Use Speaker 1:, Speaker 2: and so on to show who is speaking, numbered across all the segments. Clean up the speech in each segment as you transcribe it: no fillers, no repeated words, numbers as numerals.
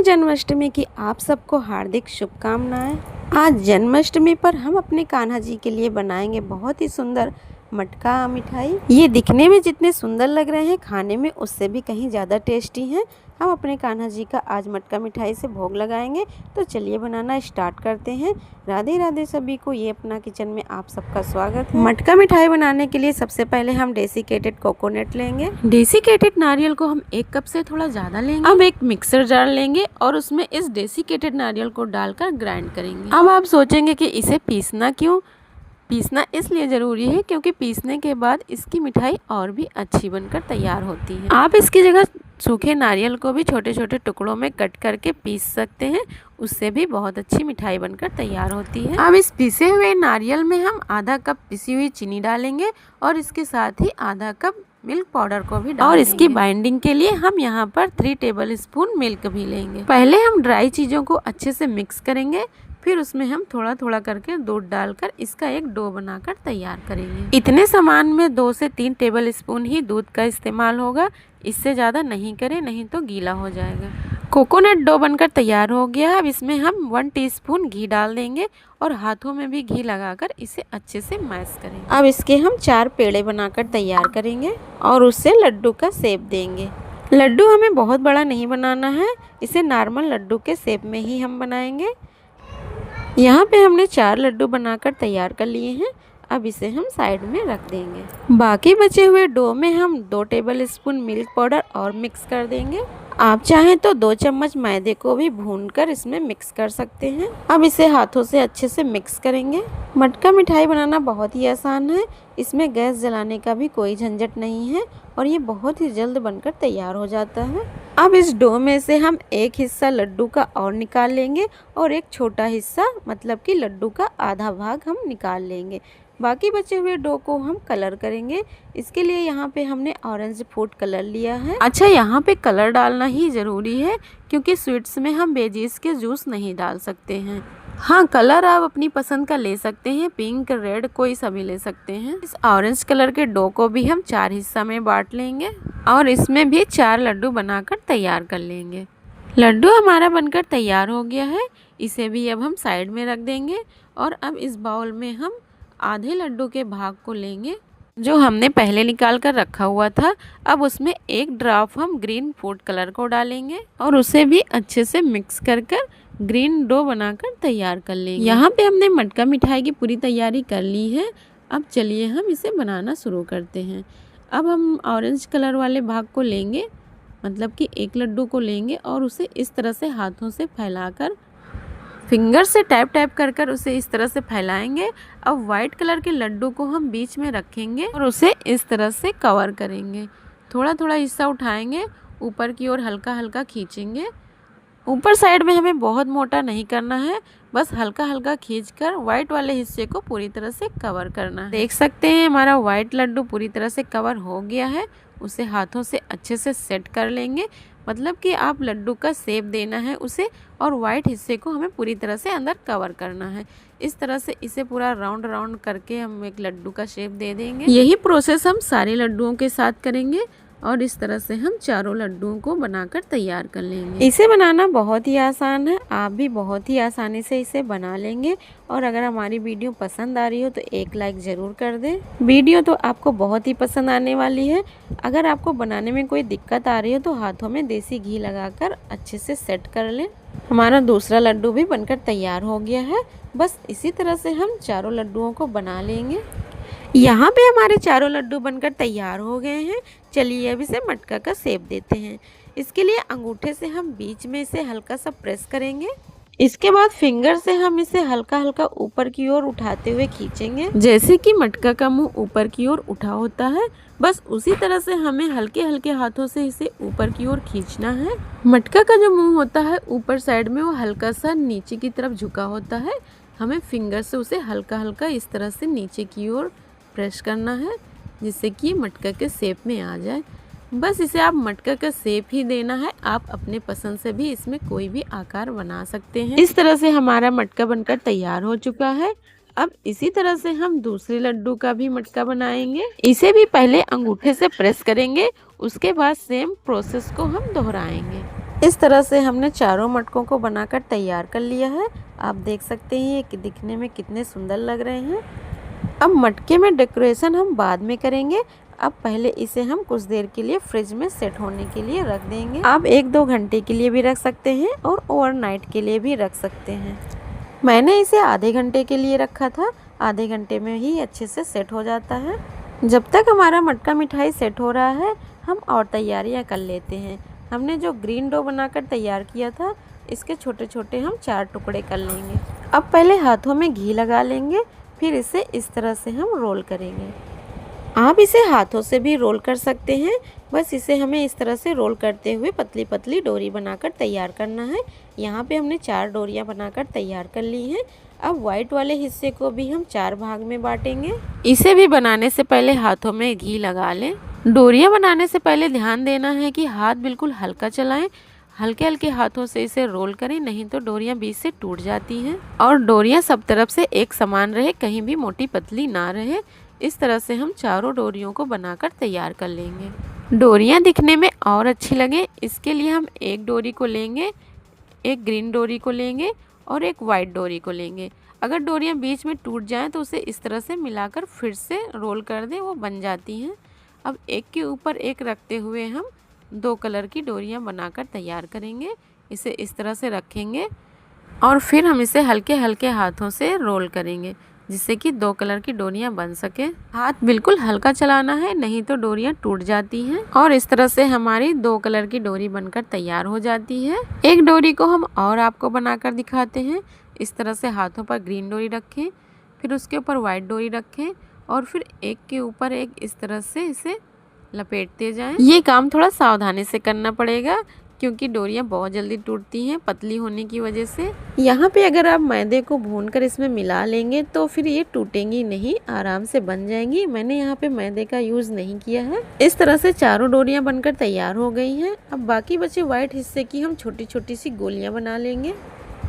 Speaker 1: जन्माष्टमी की आप सबको हार्दिक शुभकामनाएं। आज जन्माष्टमी पर हम अपने कान्हा जी के लिए बनाएंगे बहुत ही सुंदर मटका मिठाई। ये दिखने में जितने सुंदर लग रहे हैं, खाने में उससे भी कहीं ज़्यादा टेस्टी हैं। हम अपने कान्हा जी का आज मटका मिठाई से भोग लगाएंगे। तो चलिए बनाना स्टार्ट करते हैं। राधे राधे सभी को, ये अपना किचन में आप सबका स्वागत है। मटका मिठाई बनाने के लिए सबसे पहले हम डेसिकेटेड कोकोनट लेंगे। डेसिकेटेड नारियल को हम 1 कप से थोड़ा ज़्यादा लेंगे। अब एक मिक्सर जार लेंगे और उसमें इस डेसिकेटेड नारियल को डालकर ग्राइंड करेंगे। अब आप सोचेंगे कि इसे पीसना क्यों? पीसना इसलिए ज़रूरी है क्योंकि पीसने के बाद इसकी मिठाई और भी अच्छी बनकर तैयार होती है। आप इसकी जगह सूखे नारियल को भी छोटे छोटे टुकड़ों में कट करके पीस सकते हैं, उससे भी बहुत अच्छी मिठाई बनकर तैयार होती है। अब इस पीसे हुए नारियल में हम आधा कप पिसी हुई चीनी डालेंगे और इसके साथ ही आधा कप मिल्क पाउडर को भी डालेंगे। और इसकी बाइंडिंग के लिए हम यहाँ पर 3 टेबल स्पून मिल्क भी लेंगे। पहले हम ड्राई चीज़ों को अच्छे से मिक्स करेंगे, फिर उसमें हम थोड़ा थोड़ा करके दूध डालकर इसका एक डो बनाकर तैयार करेंगे। इतने सामान में 2 से 3 टेबल स्पून ही दूध का इस्तेमाल होगा, इससे ज़्यादा नहीं करें, नहीं तो गीला हो जाएगा। कोकोनट डो बनकर तैयार हो गया। अब इसमें हम 1 टीस्पून घी डाल देंगे और हाथों में भी घी लगाकर इसे अच्छे से मैश करेंगे। अब इसके हम 4 पेड़े बनाकर तैयार करेंगे और उससे लड्डू का शेप देंगे। लड्डू हमें बहुत बड़ा नहीं बनाना है, इसे नॉर्मल लड्डू के शेप में ही हम बनाएंगे। यहाँ पे हमने 4 लड्डू बनाकर तैयार कर लिए हैं। अब इसे हम साइड में रख देंगे। बाकी बचे हुए डो में हम 2 टेबल स्पून मिल्क पाउडर और मिक्स कर देंगे। आप चाहें तो 2 चम्मच मैदे को भी भूनकर इसमें मिक्स कर सकते हैं। अब इसे हाथों से अच्छे से मिक्स करेंगे। मटका मिठाई बनाना बहुत ही आसान है, इसमें गैस जलाने का भी कोई झंझट नहीं है और ये बहुत ही जल्द बनकर तैयार हो जाता है। अब इस डो में से हम एक हिस्सा लड्डू का और निकाल लेंगे और एक छोटा हिस्सा, मतलब कि लड्डू का आधा भाग हम निकाल लेंगे। बाकी बचे हुए डो को हम कलर करेंगे। इसके लिए यहाँ पे हमने ऑरेंज फूड कलर लिया है। अच्छा, यहाँ पे कलर डालना ही ज़रूरी है क्योंकि स्वीट्स में हम वेजीज के जूस नहीं डाल सकते हैं। हाँ, कलर आप अपनी पसंद का ले सकते हैं, पिंक, रेड, कोई सा भी ले सकते हैं। इस ऑरेंज कलर के डो को भी हम 4 हिस्सा में बांट लेंगे और इसमें भी 4 लड्डू बनाकर तैयार कर लेंगे। लड्डू हमारा बनकर तैयार हो गया है, इसे भी अब हम साइड में रख देंगे। और अब इस बाउल में हम आधे लड्डू के भाग को लेंगे जो हमने पहले निकाल कर रखा हुआ था। अब उसमें 1 ड्रॉप हम ग्रीन फूड कलर को डालेंगे और उसे भी अच्छे से मिक्स कर ग्रीन डो बनाकर तैयार कर लेंगे। यहाँ पे हमने मटका मिठाई की पूरी तैयारी कर ली है। अब चलिए हम इसे बनाना शुरू करते हैं। अब हम ऑरेंज कलर वाले भाग को लेंगे, मतलब कि 1 लड्डू को लेंगे और उसे इस तरह से हाथों से फैलाकर, फिंगर से टैप टैप कर उसे इस तरह से फैलाएंगे। अब वाइट कलर के लड्डू को हम बीच में रखेंगे और उसे इस तरह से कवर करेंगे। थोड़ा थोड़ा हिस्सा उठाएंगे, ऊपर की ओर हल्का हल्का खींचेंगे। ऊपर साइड में हमें बहुत मोटा नहीं करना है, बस हल्का हल्का खींचकर वाइट वाले हिस्से को पूरी तरह से कवर करना है। देख सकते हैं हमारा वाइट लड्डू पूरी तरह से कवर हो गया है। उसे हाथों से अच्छे से सेट कर लेंगे, मतलब कि आप लड्डू का शेप देना है उसे और वाइट हिस्से को हमें पूरी तरह से अंदर कवर करना है। इस तरह से इसे पूरा राउंड राउंड करके हम एक लड्डू का शेप दे देंगे। यही प्रोसेस हम सारे लड्डुओं के साथ करेंगे और इस तरह से हम चारों लड्डुओं को बनाकर तैयार कर लेंगे। इसे बनाना बहुत ही आसान है, आप भी बहुत ही आसानी से इसे बना लेंगे। और अगर हमारी वीडियो पसंद आ रही हो तो एक लाइक ज़रूर कर दें। वीडियो तो आपको बहुत ही पसंद आने वाली है। अगर आपको बनाने में कोई दिक्कत आ रही हो तो हाथों में देसी घी लगाकर अच्छे से सेट कर लें। हमारा दूसरा लड्डू भी बनकर तैयार हो गया है। बस इसी तरह से हम चारों लड्डुओं को बना लेंगे। यहाँ पे हमारे चारों लड्डू बनकर तैयार हो गए हैं। चलिए अब इसे मटका का शेप देते हैं। इसके लिए अंगूठे से हम बीच में इसे हल्का सा प्रेस करेंगे। इसके बाद फिंगर से हम इसे हल्का हल्का ऊपर की ओर उठाते हुए खींचेंगे, जैसे कि मटका का मुंह ऊपर की ओर उठा होता है। बस उसी तरह से हमें हल्के हल्के हाथों से इसे ऊपर की ओर खींचना है। मटका का जो मुंह होता है ऊपर साइड में, वो हल्का सा नीचे की तरफ झुका होता है। हमें फिंगर से उसे हल्का हल्का इस तरह से नीचे की ओर प्रेस करना है, जिससे कि मटका के शेप में आ जाए। बस इसे आप मटका का शेप ही देना है, आप अपने पसंद से भी इसमें कोई भी आकार बना सकते हैं। इस तरह से हमारा मटका बनकर तैयार हो चुका है। अब इसी तरह से हम दूसरे लड्डू का भी मटका बनाएंगे। इसे भी पहले अंगूठे से प्रेस करेंगे, उसके बाद सेम प्रोसेस को हम दोहराएंगे। इस तरह से हमने चारों मटकों को बनाकर तैयार कर लिया है। आप देख सकते हैं कि दिखने में कितने सुंदर लग रहे हैं। अब मटके में डेकोरेशन हम बाद में करेंगे। अब पहले इसे हम कुछ देर के लिए फ्रिज में सेट होने के लिए रख देंगे। आप 1-2 घंटे के लिए भी रख सकते हैं और ओवरनाइट के लिए भी रख सकते हैं। मैंने इसे आधे घंटे के लिए रखा था। आधे घंटे में ही अच्छे से सेट हो जाता है। जब तक हमारा मटका मिठाई सेट हो रहा है, हम और तैयारियां कर लेते हैं। हमने जो ग्रीन डो बनाकर तैयार किया था, इसके छोटे छोटे हम 4 टुकड़े कर लेंगे। अब पहले हाथों में घी लगा लेंगे, फिर इसे इस तरह से हम रोल करेंगे। आप इसे हाथों से भी रोल कर सकते हैं। बस इसे हमें इस तरह से रोल करते हुए पतली पतली डोरी बनाकर तैयार करना है। यहाँ पे हमने 4 डोरियाँ बनाकर तैयार कर ली हैं। अब वाइट वाले हिस्से को भी हम 4 भाग में बांटेंगे। इसे भी बनाने से पहले हाथों में घी लगा लें। डोरियाँ बनाने से पहले ध्यान देना है कि हाथ बिल्कुल हल्का चलाएं। हल्के हल्के हाथों से इसे रोल करें, नहीं तो डोरियाँ बीच से टूट जाती हैं। और डोरियाँ सब तरफ से एक समान रहे, कहीं भी मोटी पतली ना रहे। इस तरह से हम चारों डोरियों को बनाकर तैयार कर लेंगे। डोरियाँ दिखने में और अच्छी लगे, इसके लिए हम एक डोरी को लेंगे, एक ग्रीन डोरी को लेंगे और एक वाइट डोरी को लेंगे। अगर डोरियाँ बीच में टूट जाएं तो उसे इस तरह से मिलाकर फिर से रोल कर दें, वो बन जाती हैं। अब एक के ऊपर एक रखते हुए हम 2 कलर की डोरियाँ बनाकर तैयार करेंगे। इसे इस तरह से रखेंगे और फिर हम इसे हल्के हल्के हाथों से रोल करेंगे, जिससे कि 2 कलर की डोरियाँ बन सके। हाथ बिल्कुल हल्का चलाना है, नहीं तो डोरियाँ टूट जाती हैं। और इस तरह से हमारी 2 कलर की डोरी बनकर तैयार हो जाती है। एक डोरी को हम और आपको बनाकर दिखाते हैं। इस तरह से हाथों पर ग्रीन डोरी रखें, फिर उसके ऊपर वाइट डोरी रखें और फिर एक के ऊपर एक इस तरह से इसे लपेटते जाएं। ये काम थोड़ा सावधानी से करना पड़ेगा, क्योंकि डोरियाँ बहुत जल्दी टूटती हैं पतली होने की वजह से। यहाँ पे अगर आप मैदे को भूनकर इसमें मिला लेंगे तो फिर ये टूटेंगी नहीं, आराम से बन जाएंगी। मैंने यहाँ पे मैदे का यूज़ नहीं किया है। इस तरह से चारों डोरियाँ बनकर तैयार हो गई हैं। अब बाकी बचे वाइट हिस्से की हम छोटी छोटी सी गोलियाँ बना लेंगे।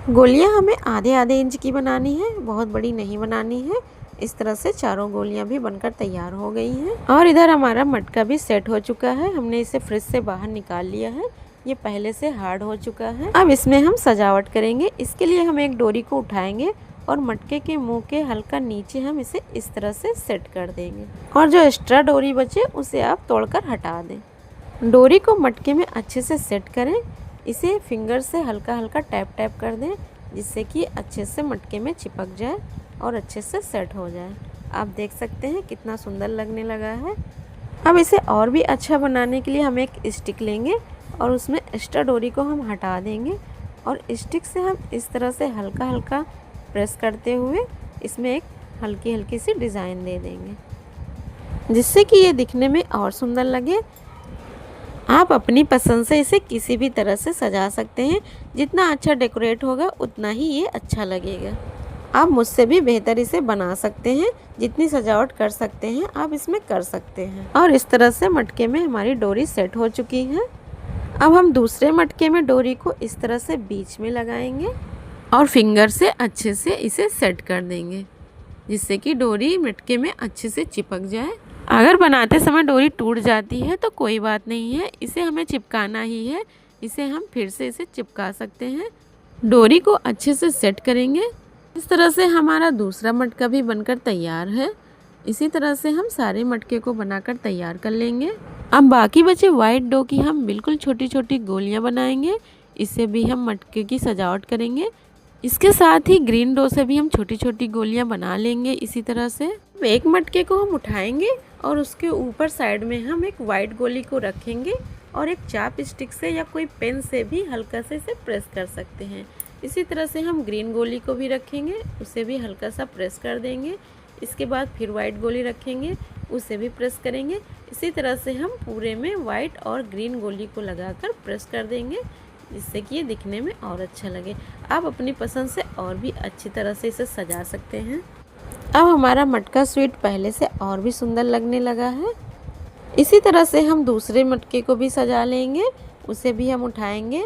Speaker 1: गोलियाँ हमें आधे आधे इंच की बनानी है, बहुत बड़ी नहीं बनानी है। इस तरह से चारों गोलियां भी बनकर तैयार हो गई हैं। और इधर हमारा मटका भी सेट हो चुका है। हमने इसे फ्रिज से बाहर निकाल लिया है, ये पहले से हार्ड हो चुका है। अब इसमें हम सजावट करेंगे। इसके लिए हम एक डोरी को उठाएंगे और मटके के मुंह के हल्का नीचे हम इसे इस तरह से सेट कर देंगे। और जो एक्स्ट्रा डोरी बचे उसे आप तोड़कर हटा दें। डोरी को मटके में अच्छे से सेट करें। इसे फिंगर से हल्का हल्का टैप टैप कर दें, जिससे कि अच्छे से मटके में चिपक जाए और अच्छे से सेट हो जाए। आप देख सकते हैं कितना सुंदर लगने लगा है। अब इसे और भी अच्छा बनाने के लिए हम एक स्टिक लेंगे और उसमें एक्स्ट्रा डोरी को हम हटा देंगे और स्टिक से हम इस तरह से हल्का हल्का प्रेस करते हुए इसमें एक हल्की हल्की सी डिज़ाइन दे देंगे, जिससे कि ये दिखने में और सुंदर लगे। आप अपनी पसंद से इसे किसी भी तरह से सजा सकते हैं। जितना अच्छा डेकोरेट होगा उतना ही ये अच्छा लगेगा। आप मुझसे भी बेहतर इसे बना सकते हैं। जितनी सजावट कर सकते हैं आप इसमें कर सकते हैं। और इस तरह से मटके में हमारी डोरी सेट हो चुकी है। अब हम दूसरे मटके में डोरी को इस तरह से बीच में लगाएंगे और फिंगर से अच्छे से इसे सेट कर देंगे, जिससे कि डोरी मटके में अच्छे से चिपक जाए। अगर बनाते समय डोरी टूट जाती है तो कोई बात नहीं है, इसे हमें चिपकाना ही है। इसे हम फिर से इसे चिपका सकते हैं। डोरी को अच्छे से सेट करेंगे। इस तरह से हमारा दूसरा मटका भी बनकर तैयार है। इसी तरह से हम सारे मटके को बनाकर तैयार कर लेंगे। अब बाकी बचे वाइट डो की हम बिल्कुल छोटी छोटी गोलियां बनाएंगे। इससे भी हम मटके की सजावट करेंगे। इसके साथ ही ग्रीन डो से भी हम छोटी छोटी गोलियां बना लेंगे इसी तरह से। एक मटके को हम उठाएंगे और उसके ऊपर साइड में हम एक वाइट गोली को रखेंगे और एक चाप स्टिक से या कोई पेन से भी हल्का से इसे प्रेस कर सकते हैं। इसी तरह से हम ग्रीन गोली को भी रखेंगे, उसे भी हल्का सा प्रेस कर देंगे। इसके बाद फिर वाइट गोली रखेंगे, उसे भी प्रेस करेंगे। इसी तरह से हम पूरे में वाइट और ग्रीन गोली को लगाकर प्रेस कर देंगे, जिससे कि ये दिखने में और अच्छा लगे। आप अपनी पसंद से और भी अच्छी तरह से इसे सजा सकते हैं। अब हमारा मटका स्वीट पहले से और भी सुंदर लगने लगा है। इसी तरह से हम दूसरे मटके को भी सजा लेंगे। उसे भी हम उठाएंगे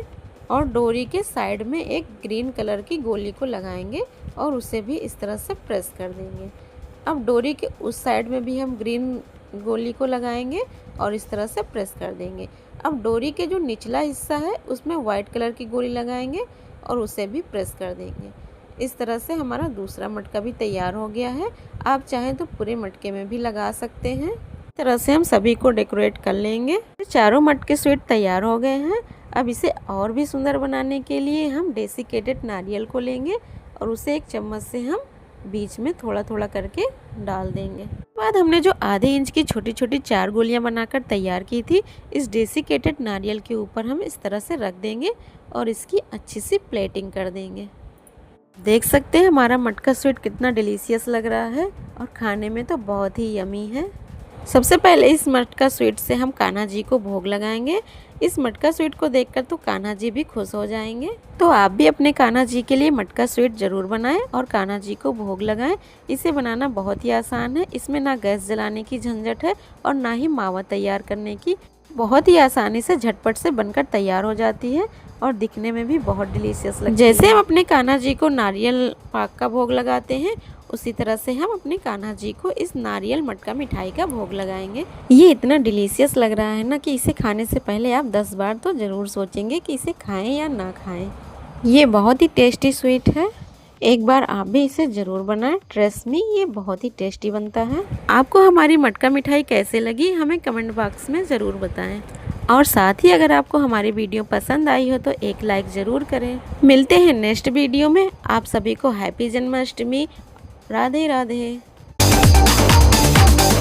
Speaker 1: और डोरी के साइड में एक ग्रीन कलर की गोली को लगाएंगे और उसे भी इस तरह से प्रेस कर देंगे। अब डोरी के उस साइड में भी हम ग्रीन गोली को लगाएंगे और इस तरह से प्रेस कर देंगे। अब डोरी के जो निचला हिस्सा है उसमें वाइट कलर की गोली लगाएंगे और उसे भी प्रेस कर देंगे। इस तरह से हमारा दूसरा मटका भी तैयार हो गया है। आप चाहें तो पूरे मटके में भी लगा सकते हैं। इस तरह से हम सभी को डेकोरेट कर लेंगे। चारों मटके स्वीट तैयार हो गए हैं। अब इसे और भी सुंदर बनाने के लिए हम डेसिकेटेड नारियल को लेंगे और उसे एक चम्मच से हम बीच में थोड़ा थोड़ा करके डाल देंगे। बाद हमने जो आधे इंच की छोटी छोटी 4 गोलियां बनाकर तैयार की थी, इस डेसिकेटेड नारियल के ऊपर हम इस तरह से रख देंगे और इसकी अच्छी सी प्लेटिंग कर देंगे। देख सकते हैं हमारा मटका स्वीट कितना डिलीशियस लग रहा है और खाने में तो बहुत ही यमी है। सबसे पहले इस मटका स्वीट से हम कान्हा जी को भोग लगाएंगे। इस मटका स्वीट को देखकर तो कान्हा जी भी खुश हो जाएंगे। तो आप भी अपने कान्हा जी के लिए मटका स्वीट जरूर बनाएं और कान्हा जी को भोग लगाएं। इसे बनाना बहुत ही आसान है। इसमें ना गैस जलाने की झंझट है और ना ही मावा तैयार करने की। बहुत ही आसानी से झटपट से बनकर तैयार हो जाती है और दिखने में भी बहुत डिलीशियस लगती है। जैसे हम अपने कान्हा जी को नारियल पाक का भोग लगाते हैं, उसी तरह से हम अपने कान्हा जी को इस नारियल मटका मिठाई का भोग लगाएंगे। ये इतना डिलीशियस लग रहा है ना कि इसे खाने से पहले आप 10 बार तो ज़रूर सोचेंगे कि इसे खाएं या ना खाएं। ये बहुत ही टेस्टी स्वीट है। एक बार आप भी इसे ज़रूर बनाएं। ट्रस्ट मी, ये बहुत ही टेस्टी बनता है। आपको हमारी मटका मिठाई कैसे लगी हमें कमेंट बॉक्स में ज़रूर बताएं। और साथ ही अगर आपको हमारी वीडियो पसंद आई हो तो एक लाइक ज़रूर करें। मिलते हैं नेक्स्ट वीडियो में। आप सभी को हैप्पी जन्माष्टमी। राधे राधे।